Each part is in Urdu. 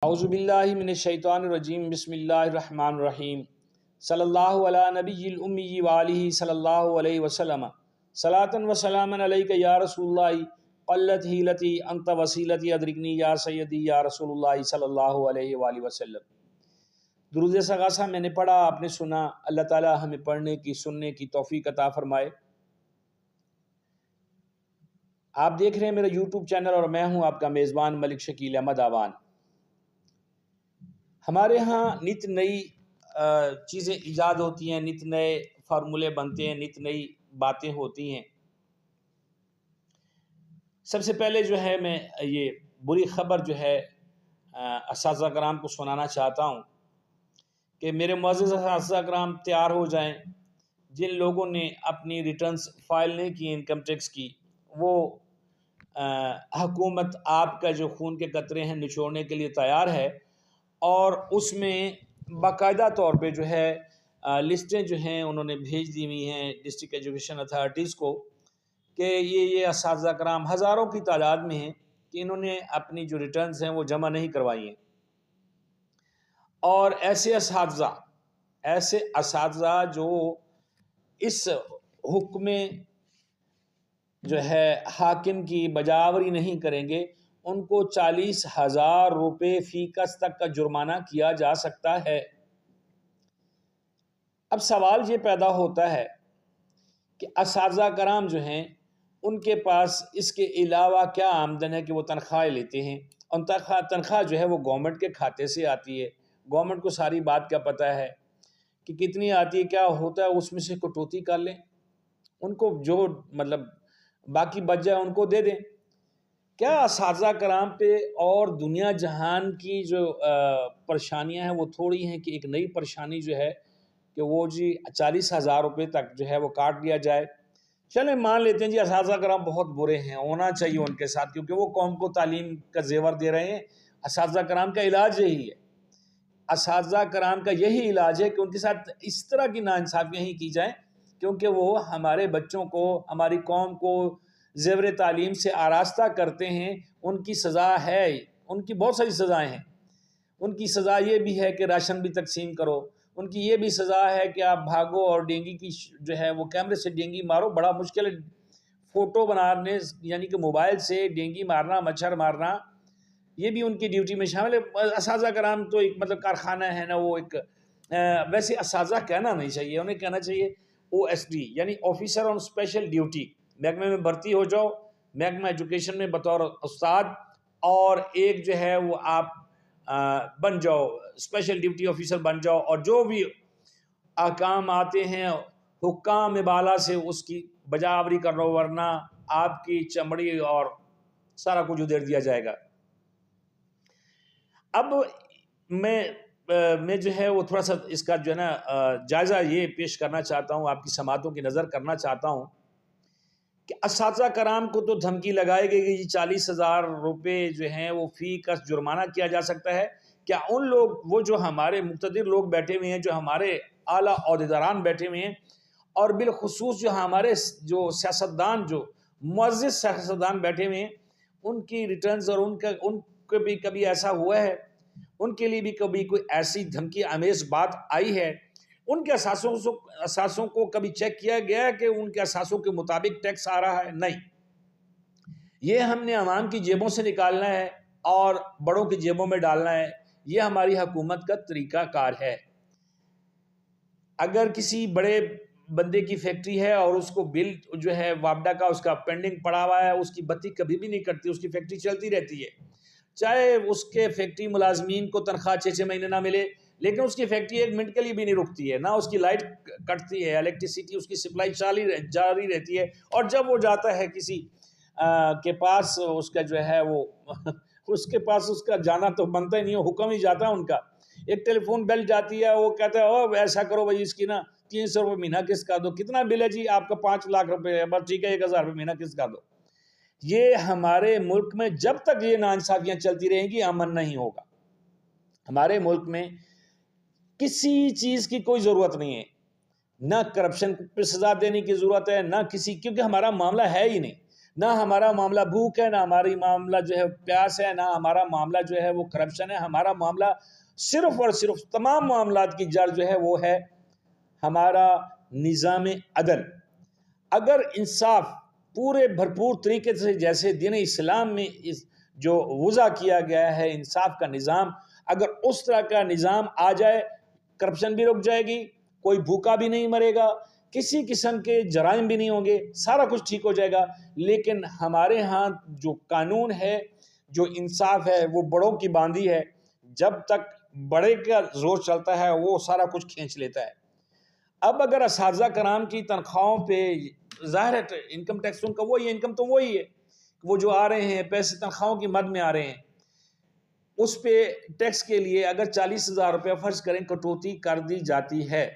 اعوذ باللہ من الشیطان الرجیم بسم اللہ الرحمن الرحیم صلی اللہ علی نبی الامی وآلہ صلی اللہ علیہ وسلم صلاۃ و سلام علیک یا رسول اللہ قلت حیلتی انت وسیلتی ادرکنی یا سیدی یا رسول اللہ صلی اللہ علیہ وآلہ وسلم۔ درود ثقافہ میں نے پڑھا، آپ نے سنا۔ اللہ تعالی ہمیں پڑھنے کی سننے کی توفیق عطا فرمائے۔ آپ دیکھ رہے ہیں میرا یوٹیوب چینل اور میں ہوں آپ کا میزبان ملک شکیل احمد آوان۔ ہمارے ہاں نت نئی چیزیں ایجاد ہوتی ہیں، نت نئے فارمولے بنتے ہیں، نت نئی باتیں ہوتی ہیں۔ سب سے پہلے جو ہے میں یہ بری خبر جو ہے اساتذہ کرام کو سنانا چاہتا ہوں کہ میرے معزز اساتذہ کرام تیار ہو جائیں۔ جن لوگوں نے اپنی ریٹرنز فائل نہیں کی انکم ٹیکس کی، وہ حکومت آپ کا جو خون کے قطرے ہیں نچوڑنے کے لیے تیار ہے، اور اس میں باقاعدہ طور پہ جو ہے لسٹیں جو ہیں انہوں نے بھیج دی ہوئی ہیں ڈسٹرکٹ ایجوکیشن اتھارٹیز کو کہ یہ اساتذہ کرام ہزاروں کی تعداد میں ہیں کہ انہوں نے اپنی جو ریٹرنز ہیں وہ جمع نہیں کروائی ہیں۔ اور ایسے اساتذہ جو اس حکم جو ہے حاکم کی بجاوری نہیں کریں گے، ان کو 40,000 روپے فی کس تک کا جرمانہ کیا جا سکتا ہے۔ اب سوال یہ پیدا ہوتا ہے کہ اساتذہ کرام جو ہیں ان کے پاس اس کے علاوہ کیا آمدن ہے کہ وہ تنخواہیں لیتے ہیں، اور تنخواہ جو ہے وہ گورنمنٹ کے کھاتے سے آتی ہے۔ گورنمنٹ کو ساری بات کا پتہ ہے کہ کتنی آتی ہے، کیا ہوتا ہے، اس میں سے کٹوتی کر لیں، ان کو جو مطلب باقی بچ جائے ان کو دے دیں۔ کیا اساتذہ کرام پہ اور دنیا جہان کی جو پریشانیاں ہیں وہ تھوڑی ہیں کہ ایک نئی پریشانی جو ہے کہ وہ 40,000 روپے تک جو ہے وہ کاٹ لیا جائے۔ چلیں مان لیتے ہیں اساتذہ کرام بہت برے ہیں، ہونا چاہیے ان کے ساتھ، کیونکہ وہ قوم کو تعلیم کا زیور دے رہے ہیں۔ اساتذہ کرام کا علاج یہی ہے، اساتذہ کرام کا یہی علاج ہے کہ ان کے ساتھ اس طرح کی ناانصافیاں ہی کی جائیں، کیونکہ وہ ہمارے بچوں کو، ہماری قوم کو زیور تعلیم سے آراستہ کرتے ہیں۔ ان کی سزا ہے، ان کی بہت ساری سزائیں ہیں۔ ان کی سزا یہ بھی ہے کہ راشن بھی تقسیم کرو، ان کی یہ بھی سزا ہے کہ آپ بھاگو اور ڈینگی کی جو ہے وہ کیمرے سے ڈینگی مارو۔ بڑا مشکل ہے فوٹو بنانے، یعنی کہ موبائل سے ڈینگی مارنا، مچھر مارنا، یہ بھی ان کی ڈیوٹی میں شامل ہے۔ اساتذہ کرام تو ایک مطلب کارخانہ ہے نا، وہ ایک ویسے اساتذہ کہنا نہیں چاہیے، انہیں کہنا چاہیے OSD، یعنی آفیسر آن اسپیشل ڈیوٹی۔ محکمے میں بھرتی ہو جاؤ، محکمہ ایجوکیشن میں بطور استاد، اور ایک جو ہے وہ آپ بن جاؤ اسپیشل ڈیوٹی آفیسر بن جاؤ، اور جو بھی احکام آتے ہیں حکام بالا سے اس کی بجاوری کر لو، ورنہ آپ کی چمڑی اور سارا کچھ ادھیڑ دیا جائے گا۔ اب میں جو ہے وہ تھوڑا سا اس کا جو ہے نا جائزہ یہ پیش کرنا چاہتا ہوں، آپ کی سماعتوں کی نظر کرنا چاہتا ہوں کہ اساتذہ کرام کو تو دھمکی لگائی گئی کہ 40,000 روپے جو ہیں وہ فی کس جرمانہ کیا جا سکتا ہے۔ کیا ان لوگ، وہ جو ہمارے مقتدر لوگ بیٹھے ہوئے ہیں، جو ہمارے اعلیٰ عہدیداران بیٹھے ہوئے ہیں، اور بالخصوص جو ہمارے جو سیاستدان، جو معزز سیاستدان بیٹھے ہوئے ہیں، ان کی ریٹرنز اور ان کو بھی کبھی ایسا ہوا ہے، ان کے لیے بھی کبھی کوئی ایسی دھمکی آمیز بات آئی ہے، ان کے اثاثوں کو کبھی چیک کیا گیا ہے کہ ان کے اثاثوں کے مطابق ٹیکس آ رہا ہے؟ نہیں۔ یہ ہم نے عوام کی جیبوں سے نکالنا ہے اور بڑوں کی جیبوں میں ڈالنا ہے، یہ ہماری حکومت کا طریقہ کار ہے۔ اگر کسی بڑے بندے کی فیکٹری ہے اور اس کو بل جو ہے وابڈا کا اس کا پینڈنگ پڑا ہوا ہے، اس کی بتی کبھی بھی نہیں کٹتی، اس کی فیکٹری چلتی رہتی ہے، چاہے اس کے فیکٹری ملازمین کو تنخواہ 6 مہینے نہ ملے، لیکن اس کی فیکٹری 1 منٹ کے لیے بھی نہیں رکتی ہے، نہ اس کی لائٹ کٹتی ہے، الیکٹریسٹی اس کی سپلائی جاری رہتی ہے۔ اور جب وہ جاتا ہے کسی کے پاس، اس کا جو ہے وہ اس کے پاس اس کا جانا تو بنتا ہی نہیں ہے، حکم ہی جاتا ہے ان کا۔ ایک ٹیلی فون بیل جاتی ہے، وہ کہتا ہے او ایسا کرو بھائی، اس کی نا 300 روپے مہینہ قسط کر دو۔ کتنا بل ہے جی آپ کا؟ 5 لاکھ روپے ہے، بس ٹھیک ہے 1,000 روپے مہینہ قسط کر دو۔ یہ ہمارے ملک میں جب تک یہ ناانصافیاں چلتی رہیں گی امن نہیں ہوگا۔ ہمارے ملک میں کسی چیز کی کوئی ضرورت نہیں ہے، نہ کرپشن پہ سزا دینے کی ضرورت ہے، نہ کسی، کیونکہ ہمارا معاملہ ہے ہی نہیں، نہ ہمارا معاملہ بھوک ہے، نہ ہماری معاملہ جو ہے پیاس ہے، نہ ہمارا معاملہ جو ہے وہ کرپشن ہے. ہمارا معاملہ صرف اور صرف تمام معاملات کی جڑ جو ہے وہ ہے ہمارا نظام عدل. اگر انصاف پورے بھرپور طریقے سے جیسے دین اسلام میں جو وضع کیا گیا ہے انصاف کا نظام، اگر اس طرح کا نظام آ جائے، کرپشن بھی رک جائے گی، کوئی بھوکا بھی نہیں مرے گا، کسی قسم کے جرائم بھی نہیں ہوں گے، سارا کچھ ٹھیک ہو جائے گا. لیکن ہمارے ہاں جو قانون ہے، جو انصاف ہے، وہ بڑوں کی باندھی ہے. جب تک بڑے کا زور چلتا ہے وہ سارا کچھ کھینچ لیتا ہے. اب اگر اساتذہ کرام کی تنخواہوں پہ ظاہر ہے انکم ٹیکس ان کا وہی ہے، انکم تو وہی ہے، وہ جو آ رہے ہیں پیسے تنخواہوں کی مد میں آ رہے ہیں، اس پہ ٹیکس کے لیے اگر 40,000 روپے فرض کریں کٹوتی کر دی جاتی ہے،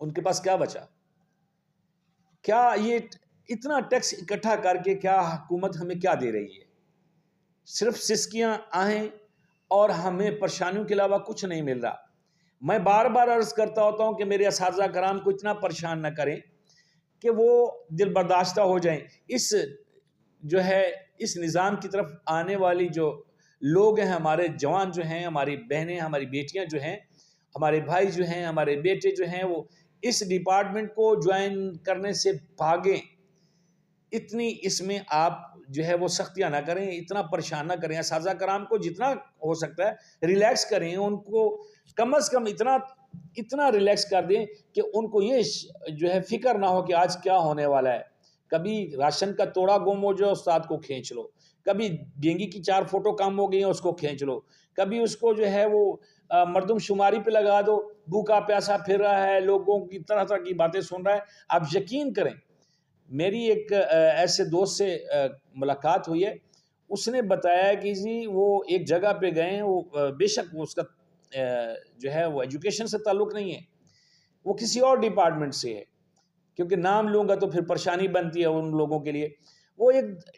ان کے پاس کیا بچا؟ کیا یہ اتنا ٹیکس اکٹھا کر کے کیا حکومت ہمیں کیا دے رہی ہے؟ صرف سسکیاں آہیں اور ہمیں پریشانیوں کے علاوہ کچھ نہیں مل رہا. میں بار بار عرض کرتا ہوتا ہوں کہ میرے اساتذہ کرام کو اتنا پریشان نہ کریں کہ وہ دل برداشتہ ہو جائیں. اس نظام کی طرف آنے والی جو لوگ ہیں، ہمارے جوان جو ہیں، ہماری بہنیں، ہماری بیٹیاں جو ہیں، ہمارے بھائی جو ہیں، ہمارے بیٹے جو ہیں، وہ اس ڈپارٹمنٹ کو جوائن کرنے سے بھاگیں. اتنی اس میں آپ جو ہے وہ سختیاں نہ کریں، اتنا پریشان نہ کریں. اساتذہ کرام کو جتنا ہو سکتا ہے ریلیکس کریں، ان کو کم از کم اتنا ریلیکس کر دیں کہ ان کو یہ جو ہے فکر نہ ہو کہ آج کیا ہونے والا ہے. کبھی راشن کا توڑا گم ہو جائے استاد کو کھینچ لو، کبھی ڈینگی کی 4 فوٹو کم ہو گئی ہیں اس کو کھینچ لو، کبھی اس کو جو ہے وہ مردم شماری پہ لگا دو، بھوکا پیاسا پھر رہا ہے، لوگوں کی طرح طرح کی باتیں سن رہا ہے. آپ یقین کریں، میری ایک ایسے دوست سے ملاقات ہوئی ہے، اس نے بتایا کہ جی وہ ایک جگہ پہ گئے ہیں، وہ بے شک اس کا جو ہے وہ ایجوکیشن سے تعلق نہیں ہے، وہ کسی اور ڈپارٹمنٹ سے ہے، کیونکہ نام لوں گا تو پھر پریشانی بنتی ہے ان لوگوں کے لیے. وہ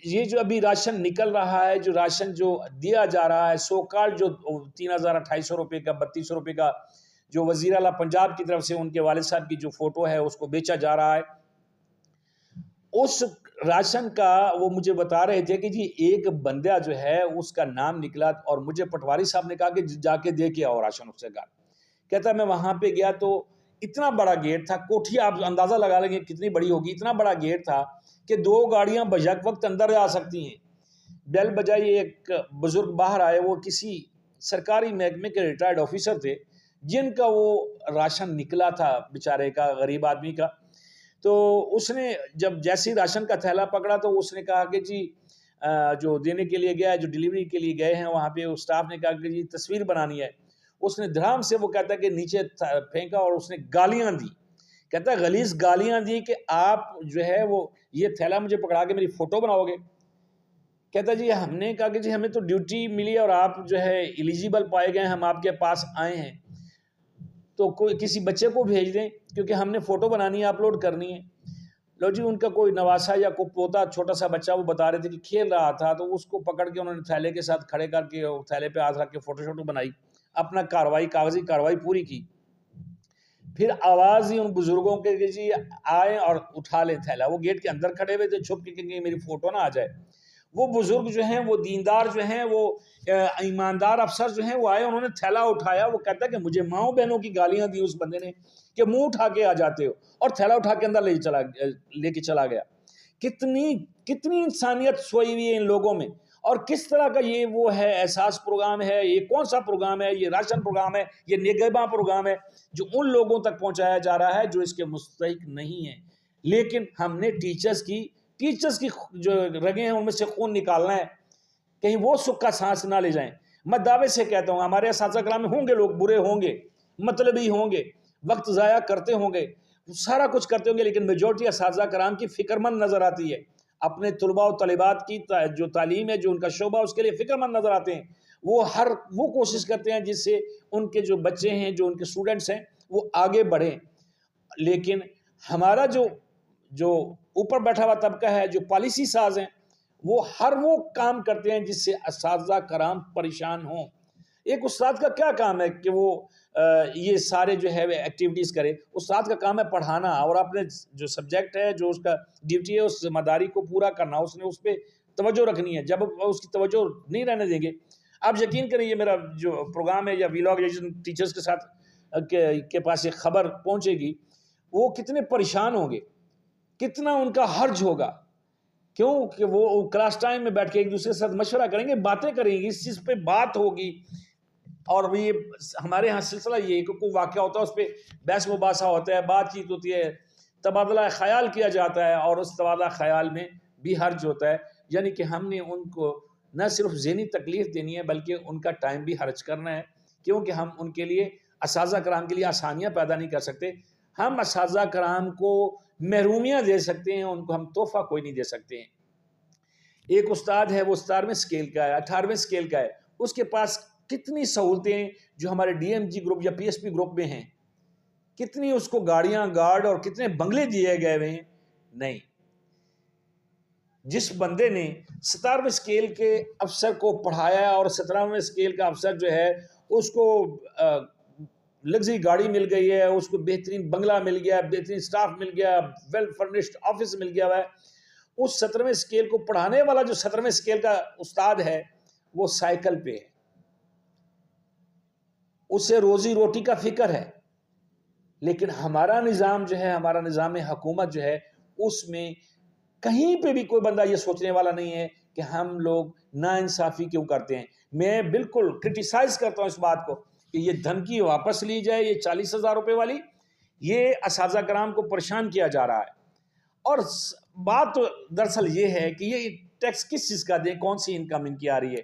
یہ جو ابھی راشن نکل رہا ہے، جو راشن جو دیا جا رہا ہے، سو کارڈ جو 3,250 روپے کا 3200 روپے کا جو وزیر اعلیٰ پنجاب کی طرف سے ان کے والد صاحب کی جو فوٹو ہے اس کو بیچا جا رہا ہے، اس راشن کا وہ مجھے بتا رہے تھے کہ جی ایک بندہ جو ہے اس کا نام نکلا اور مجھے پٹواری صاحب نے کہا کہ جا کے دے کے آؤ راشن. اس سے کہا، کہتا میں وہاں پہ گیا تو اتنا بڑا گیٹ تھا، کوٹھی آپ اندازہ لگا لیں گے کتنی بڑی ہوگی، اتنا بڑا گیٹ تھا کہ 2 گاڑیاں بیک وقت اندر آ سکتی ہیں. بیل بجائے ایک بزرگ باہر آئے، وہ کسی سرکاری محکمے کے ریٹائرڈ آفیسر تھے جن کا وہ راشن نکلا تھا بیچارے کا، غریب آدمی کا. تو اس نے جب جیسی راشن کا تھیلا پکڑا تو اس نے کہا کہ جی جو دینے کے لیے گیا ہے، جو ڈیلیوری کے لیے گئے ہیں، وہاں پہ اسٹاف نے کہا کہ جی تصویر بنانی ہے. اس نے دھڑام سے وہ کہتا ہے کہ نیچے پھینکا اور اس نے گالیاں دی، کہتا ہے غلیظ گالیاں دی کہ آپ جو ہے وہ یہ تھیلا مجھے پکڑا کے میری فوٹو بناؤ گے. کہتا جی ہم نے کہا کہ جی ہمیں تو ڈیوٹی ملی اور آپ جو ہے ایلیجیبل پائے گئے، ہم آپ کے پاس آئے ہیں تو کوئی کسی بچے کو بھیج دیں کیونکہ ہم نے فوٹو بنانی ہے، اپلوڈ کرنی ہے. لو جی ان کا کوئی نواسا یا کوئی پوتا چھوٹا سا بچہ وہ بتا رہے تھے کہ کھیل رہا تھا، تو اس کو پکڑ کے انہوں نے تھیلے کے ساتھ کھڑے کر کے تھیلے پہ ہاتھ رکھ کے فوٹو شوٹو بنائی، اپنا کاغذی کاروائی پوری کی. پھر آواز ہی ان بزرگوں کے کہ جی آئے اور اٹھا لیں تھیلا. وہ گیٹ کے اندر کھڑے ہوئے تھے چھپ کے کہ میری فوٹو نہ آ جائے. وہ بزرگ جو ہیں، وہ دیندار جو ہیں، وہ ایماندار افسر جو ہیں، وہ آئے، انہوں نے تھیلا اٹھایا. وہ کہتا ہے کہ مجھے ماؤں بہنوں کی گالیاں دی اس بندے نے کہ منہ اٹھا کے آ جاتے ہو، اور تھیلا اٹھا کے اندر لے کے چلا گیا. کتنی انسانیت سوئی ہوئی ہے ان لوگوں میں، اور کس طرح کا یہ وہ ہے احساس پروگرام ہے. یہ کون سا پروگرام ہے؟ یہ راشن پروگرام ہے، یہ نگہباں پروگرام ہے جو ان لوگوں تک پہنچایا جا رہا ہے جو اس کے مستحق نہیں ہیں. لیکن ہم نے ٹیچرز کی جو رگیں ہیں ان میں سے خون نکالنا ہے، کہیں وہ سکھ کا سانس نہ لے جائیں. میں دعوے سے کہتا ہوں ہمارے اساتذہ کرام میں ہوں گے لوگ برے ہوں گے، مطلبی ہوں گے، وقت ضائع کرتے ہوں گے، سارا کچھ کرتے ہوں گے، لیکن میجورٹی اساتذہ کرام کی فکر مند نظر آتی ہے. اپنے طلباء و طالبات کی جو تعلیم ہے، جو ان کا شعبہ، اس کے لیے فکر مند نظر آتے ہیں. وہ کوشش کرتے ہیں جس سے ان کے جو بچے ہیں، جو ان کے اسٹوڈنٹس ہیں، وہ آگے بڑھیں. لیکن ہمارا جو اوپر بیٹھا ہوا طبقہ ہے، جو پالیسی ساز ہیں، وہ کام کرتے ہیں جس سے اساتذہ کرام پریشان ہوں. ایک استاد کا کیا کام ہے کہ وہ یہ سارے جو ہے ایکٹیویٹیز کرے؟ استاد کا کام ہے پڑھانا، اور اپنے جو سبجیکٹ ہے، جو اس کا ڈیوٹی ہے، اس ذمہ داری کو پورا کرنا، اس نے اس پہ توجہ رکھنی ہے۔ جب اس کی توجہ نہیں رہنے دیں گے، آپ یقین کریں، یہ میرا جو پروگرام ہے یا ویلاگ جن ٹیچرز کے ساتھ کے پاس ایک خبر پہنچے گی، وہ کتنے پریشان ہوں گے، کتنا ان کا حرج ہوگا، کیوں کہ وہ کلاس ٹائم میں بیٹھ کے ایک دوسرے کے ساتھ مشورہ کریں گے، باتیں کریں گے، اس چیز پہ بات ہوگی۔ اور یہ ہمارے ہاں سلسلہ یہ کہ کوئی واقعہ ہوتا ہے، اس پہ بحث مباحثہ ہوتا ہے، بات چیت ہوتی ہے، تبادلہ خیال کیا جاتا ہے، اور اس تبادلہ خیال میں بھی حرج ہوتا ہے۔ یعنی کہ ہم نے ان کو نہ صرف ذہنی تکلیف دینی ہے، بلکہ ان کا ٹائم بھی حرج کرنا ہے، کیونکہ ہم ان کے لیے، اساتذہ کرام کے لیے آسانیاں پیدا نہیں کر سکتے۔ ہم اساتذہ کرام کو محرومیاں دے سکتے ہیں، ان کو ہم تحفہ کوئی نہیں دے سکتے ہیں۔ ایک استاد ہے، وہ 17ویں اسکیل کا ہے، 18ویں اسکیل کا ہے، اس کے پاس کتنی سہولتیں جو ہمارے ڈی ایم جی گروپ یا پی ایس پی گروپ میں ہیں، کتنی اس کو گاڑیاں، گارڈ اور کتنے بنگلے دیے گئے ہوئے ہیں؟ نہیں۔ جس بندے نے 17ویں اسکیل کے افسر کو پڑھایا، اور 17ویں اسکیل کا افسر جو ہے اس کو لگژری گاڑی مل گئی ہے، اس کو بہترین بنگلہ مل گیا، بہترین سٹاف مل گیا، ویل فرنشڈ آفس مل گیا ہے، اس 17ویں اسکیل کو پڑھانے والا جو 17ویں اسکیل کا استاد ہے، وہ سائیکل پہ ہے، اسے روزی روٹی کا فکر ہے۔ لیکن ہمارا نظام جو ہے، ہمارا نظام حکومت جو ہے، اس میں کہیں پہ بھی کوئی بندہ یہ سوچنے والا نہیں ہے کہ ہم لوگ ناانصافی کیوں کرتے ہیں۔ میں بالکل کرٹیسائز کرتا ہوں اس بات کو کہ یہ دھمکی واپس لی جائے، یہ 40,000 روپے والی، یہ اساتذہ کرام کو پریشان کیا جا رہا ہے۔ اور بات تو دراصل یہ ہے کہ یہ ٹیکس کس چیز کا دیں، کون سی انکم ان کی آ رہی ہے؟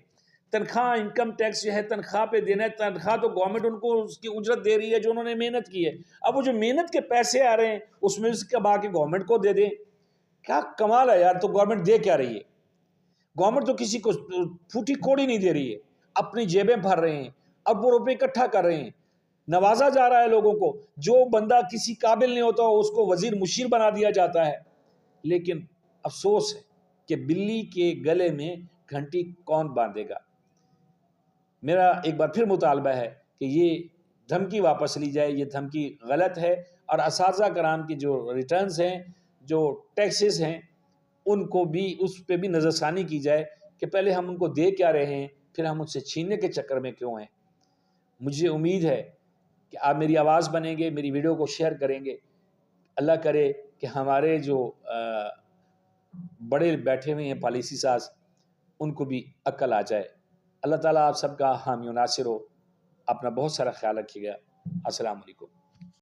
تنخواہ، انکم ٹیکس جو ہے تنخواہ پہ دینا ہے، تنخواہ تو گورنمنٹ ان کو اس کی اجرت دے رہی ہے جو انہوں نے محنت کی ہے۔ اب وہ جو محنت کے پیسے آ رہے ہیں، اس میں سے کما کے گورنمنٹ کو دے دیں، کیا کمال ہے یار! تو گورنمنٹ دے کیا رہی ہے؟ گورنمنٹ تو کسی کو پھوٹی کوڑی نہیں دے رہی ہے، اپنی جیبیں بھر رہے ہیں، اربوں روپے اکٹھا کر رہے ہیں، نوازا جا رہا ہے لوگوں کو۔ جو بندہ کسی قابل نہیں ہوتا اس کو وزیر مشیر بنا دیا جاتا ہے۔ لیکن افسوس ہے کہ بلی کے گلے میں گھنٹی کون باندھے گا؟ میرا ایک بار پھر مطالبہ ہے کہ یہ دھمکی واپس لی جائے، یہ دھمکی غلط ہے، اور اساتذہ کرام کی جو ریٹرنز ہیں، جو ٹیکسز ہیں، ان کو بھی، اس پہ بھی نظر ثانی کی جائے کہ پہلے ہم ان کو دے کیا رہے ہیں، پھر ہم ان سے چھیننے کے چکر میں کیوں ہیں۔ مجھے امید ہے کہ آپ میری آواز بنیں گے، میری ویڈیو کو شیئر کریں گے۔ اللہ کرے کہ ہمارے جو بڑے بیٹھے ہوئے ہیں پالیسی ساز، ان کو بھی عقل آ جائے۔ اللہ تعالیٰ آپ سب کا حامی و ناصر ہو۔ اپنا بہت سارا خیال رکھیے گا۔ السلام علیکم۔